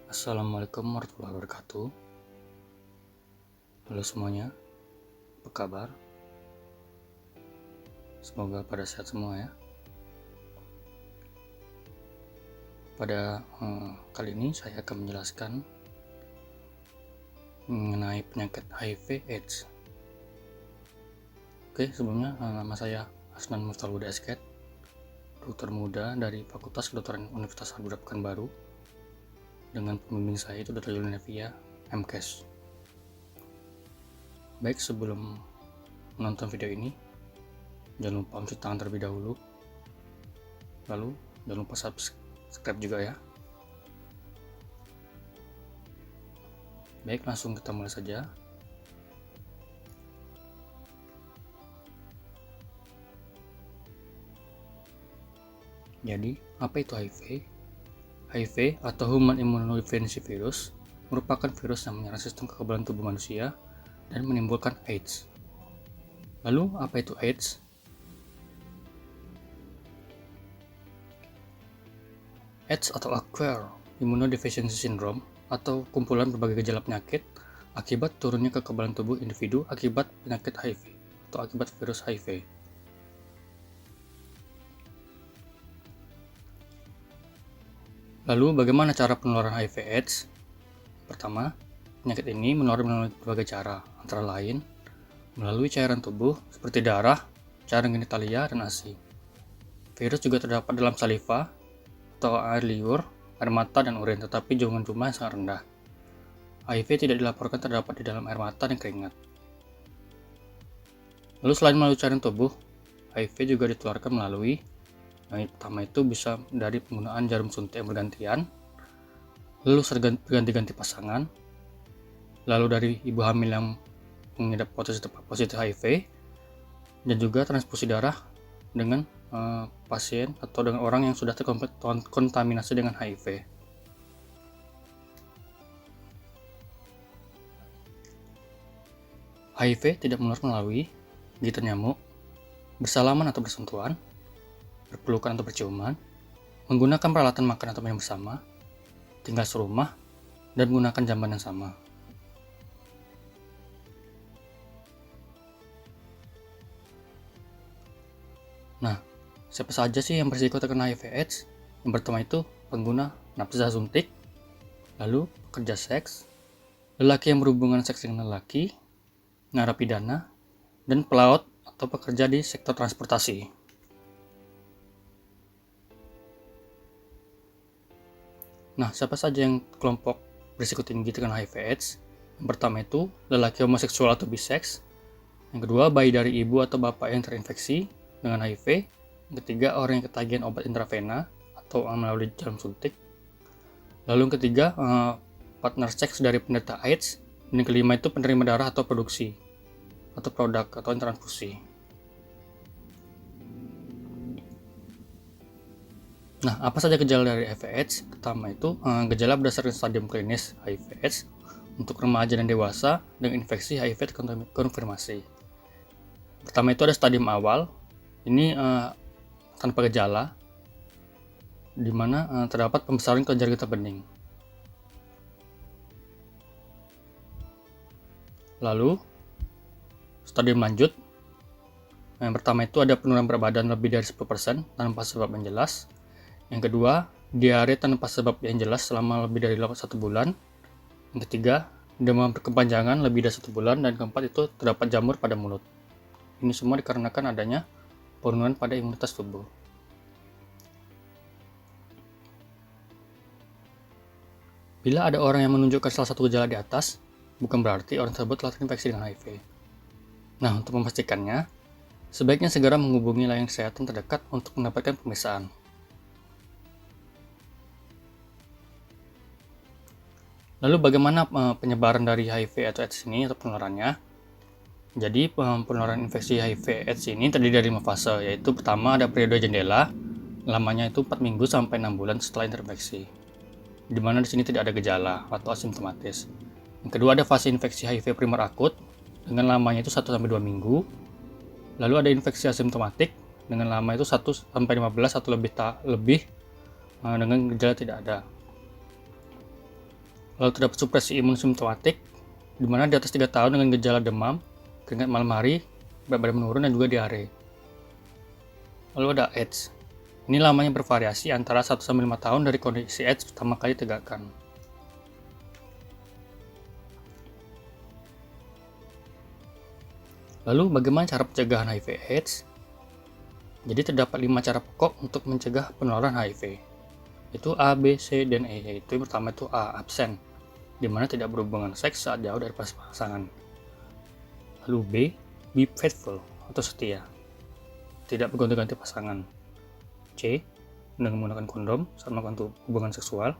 Assalamualaikum warahmatullahi wabarakatuh. Halo semuanya, apa kabar? Semoga pada sehat semua ya. Pada kali ini saya akan menjelaskan mengenai penyakit HIV/AIDS. Oke, sebelumnya nama saya Asnan Muftal Huda SK, dokter muda dari Fakultas Kedokteran Universitas Al Buddha Pekanbaru, dengan pembimbing saya itu Dr. Yulnevia MKes. Baik, sebelum menonton video ini, jangan lupa mencuci tangan terlebih dahulu. Lalu jangan lupa subscribe juga ya. Baik, langsung kita mulai saja. Jadi, apa itu HIV? HIV atau Human Immunodeficiency Virus merupakan virus yang menyerang sistem kekebalan tubuh manusia dan menimbulkan AIDS. Lalu, apa itu AIDS? AIDS atau Acquired Immunodeficiency Syndrome atau kumpulan berbagai gejala penyakit akibat turunnya kekebalan tubuh individu akibat penyakit HIV atau akibat virus HIV. Lalu, bagaimana cara penularan HIV/AIDS? Pertama, penyakit ini menular melalui berbagai cara, antara lain melalui cairan tubuh seperti darah, cairan genitalia, dan ASI. Virus juga terdapat dalam saliva atau air liur, air mata, dan urin, tetapi dengan jumlah yang sangat rendah. HIV tidak dilaporkan terdapat di dalam air mata dan keringat. Lalu selain melalui cairan tubuh, HIV juga ditularkan melalui yang pertama itu bisa dari penggunaan jarum suntik yang bergantian, lalu berganti-ganti pasangan, lalu dari ibu hamil yang mengidap positif HIV, dan juga transfusi darah dengan pasien atau dengan orang yang sudah terkontaminasi dengan HIV. HIV tidak menular melalui gigitan nyamuk, bersalaman atau bersentuhan, berpelukan atau berciuman, menggunakan peralatan makan atau minum bersama, tinggal serumah, dan menggunakan jamban yang sama. Nah, siapa saja sih yang berisiko terkena HIV/AIDS? Yang pertama itu pengguna nafsa suntik, lalu pekerja seks, lelaki yang berhubungan seks dengan lelaki, narapidana, dan pelaut atau pekerja di sektor transportasi. Nah, siapa saja yang kelompok berisiko tinggi terkena HIV/AIDS? Yang pertama itu lelaki homoseksual atau biseks, yang kedua bayi dari ibu atau bapak yang terinfeksi dengan HIV, yang ketiga orang yang ketagihan obat intravena atau melalui jarum suntik, lalu yang ketiga partner seks dari penderita AIDS, dan yang kelima itu penerima darah atau produksi atau produk atau transfusi. Nah, apa saja gejala dari HIV/AIDS? Pertama itu gejala berdasarkan stadium klinis HIV/AIDS untuk remaja dan dewasa dengan infeksi HIV terkonfirmasi. Pertama itu ada stadium awal. Ini tanpa gejala, di mana terdapat pembesaran kelenjar getah bening. Lalu, stadium lanjut. Yang pertama itu ada penurunan berat badan lebih dari 10% tanpa sebab yang jelas. Yang kedua, diare tanpa sebab yang jelas selama lebih dari 1 bulan. Yang ketiga, demam berkepanjangan lebih dari 1 bulan. Dan keempat itu terdapat jamur pada mulut. Ini semua dikarenakan adanya penurunan pada imunitas tubuh. Bila ada orang yang menunjukkan salah satu gejala di atas, bukan berarti orang tersebut telah terinfeksi dengan HIV. Nah, untuk memastikannya, sebaiknya segera menghubungi layanan kesehatan terdekat untuk mendapatkan pemeriksaan. Lalu bagaimana penyebaran dari HIV atau AIDS ini atau penularannya? Jadi penularan infeksi HIV/AIDS ini terdiri dari 5 fase, yaitu pertama ada periode jendela, lamanya itu 4 minggu sampai 6 bulan setelah terinfeksi, di mana di sini tidak ada gejala atau asimptomatis. Yang kedua ada fase infeksi HIV primer akut, dengan lamanya itu 1 sampai 2 minggu. Lalu ada infeksi asimptomatik, dengan lama itu 1 sampai 15 atau lebih dengan gejala tidak ada. Lalu terdapat supresi imun simptomatik, di mana di atas 3 tahun dengan gejala demam, keringat malam hari, berat badan menurun, dan juga diare. Lalu ada AIDS. Ini lamanya bervariasi antara 1-5 tahun dari kondisi AIDS pertama kali ditegakkan. Lalu bagaimana cara pencegahan HIV/AIDS? Jadi terdapat 5 cara pokok untuk mencegah penularan HIV. Itu A, B, C, dan E. Yaitu yang pertama itu A, absen, di mana tidak berhubungan seks saat jauh dari pasangan. Lalu B, be faithful atau setia, tidak bergonta-ganti pasangan. C, dengan menggunakan kondom saat melakukan hubungan seksual.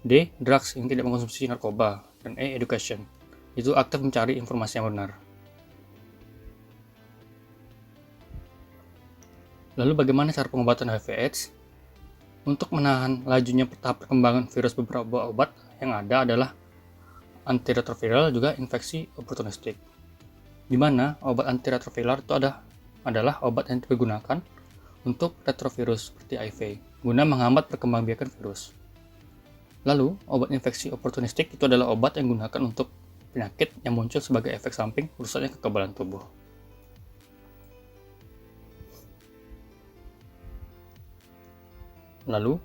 D, drugs yang tidak mengkonsumsi narkoba. Dan E, education, itu aktif mencari informasi yang benar. Lalu bagaimana cara pengobatan HIV/AIDS? Untuk menahan lajunya tahap perkembangan virus, beberapa obat yang ada adalah antiretroviral, juga infeksi oportunistik. Di mana obat antiretroviral itu adalah obat yang digunakan untuk retrovirus seperti HIV, guna menghambat perkembangbiakan virus. Lalu, obat infeksi oportunistik itu adalah obat yang digunakan untuk penyakit yang muncul sebagai efek samping rusaknya kekebalan tubuh. Lalu,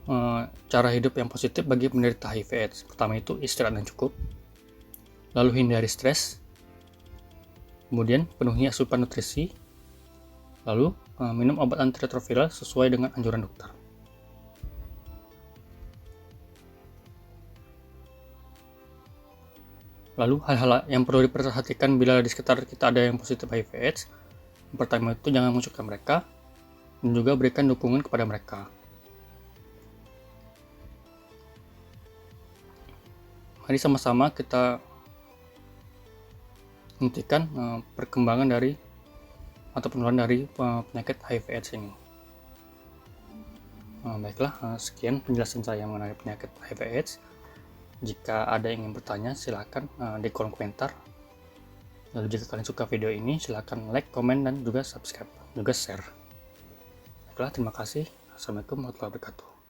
cara hidup yang positif bagi penderita HIV/AIDS. Pertama itu istirahat yang cukup. Lalu hindari stres. Kemudian penuhi asupan nutrisi. Lalu minum obat antiretroviral sesuai dengan anjuran dokter. Lalu hal-hal yang perlu diperhatikan bila di sekitar kita ada yang positif HIV/AIDS. Yang pertama itu jangan mengucilkan mereka, dan juga berikan dukungan kepada mereka. Mari sama-sama kita hentikan perkembangan dari atau penularan dari penyakit HIV/AIDS ini. Baiklah, sekian penjelasan saya mengenai penyakit HIV/AIDS. Jika ada yang ingin bertanya, silakan di kolom komentar. Lalu jika kalian suka video ini, silakan like, komen, dan juga subscribe, juga share. Baiklah, terima kasih. Assalamualaikum warahmatullahi wabarakatuh.